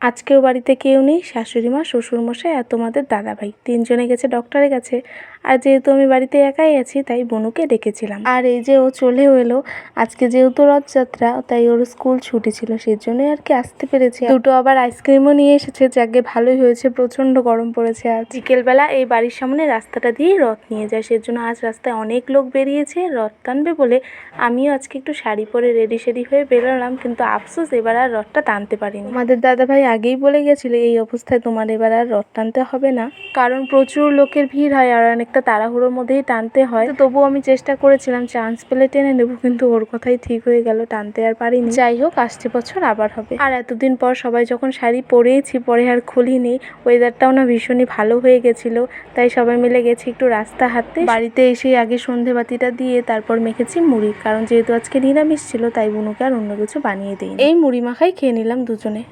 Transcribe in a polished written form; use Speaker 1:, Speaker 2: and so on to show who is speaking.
Speaker 1: আজকেও বাড়িতে কেউ নেই, শাশুড়ি মা, শ্বশুরমশাই আর তোমাদের দাদাভাই তিনজনে গেছে ডক্টরের কাছে। আর যেহেতু আমি বাড়িতে একাই আছি তাই বনুকে ডেকেছিলাম। আর এই যে ও চলেও এলো। আজকে যেহেতু রথযাত্রা তাই ওর স্কুল ছুটি ছিল, সেই জন্যই আর কি আসতে পেরেছে। দুটো আবার আইসক্রিমও নিয়ে এসেছে, যাকে ভালোই হয়েছে, প্রচণ্ড গরম পড়েছে আজ। বিকেলবেলা এই বাড়ির সামনে রাস্তাটা দিয়েই রথ নিয়ে যায়, সেজন্য আজ রাস্তায় অনেক লোক বেরিয়েছে রথ টানবে বলে। আমিও আজকে একটু শাড়ি পরে রেডি সেডি হয়ে বেরোলাম, কিন্তু আফসোস এবার আর রথটা টানতে পারিনি। আমাদের দাদাভাই আগেই বলে গেছিল এই অবস্থায় তোমার এবার আর রথ টানতে হবে না, কারণ প্রচুর লোকের ভিড় হয় আর অনেকটা তাড়াহুড়োর মধ্যেই টানতে হয়। তবুও আমি চেষ্টা করেছিলাম চান্স পেলে টেনে নেবো, কিন্তু ওর কথাই ঠিক হয়ে গেল, টানতে আর পারিনি। যাই হোক, আসছে বছর আবার হবে। আর এতদিন পর সবাই যখন শাড়ি পরেইছি, পরে আর খুলিনি। ওয়েদারটাও না ভীষণই ভালো হয়ে গেছিল, তাই সবাই মিলে গেছি একটু রাস্তা হাঁটতে। বাড়িতে এসে আগে সন্ধেবাতিটা দিয়ে তারপর মেখেছি মুড়ি, কারণ যেহেতু আজকে নিরামিষ ছিল তাই বুনুকে আর অন্য কিছু বানিয়ে দিই। এই মুড়ি মাখাই খেয়ে নিলাম দুজনে।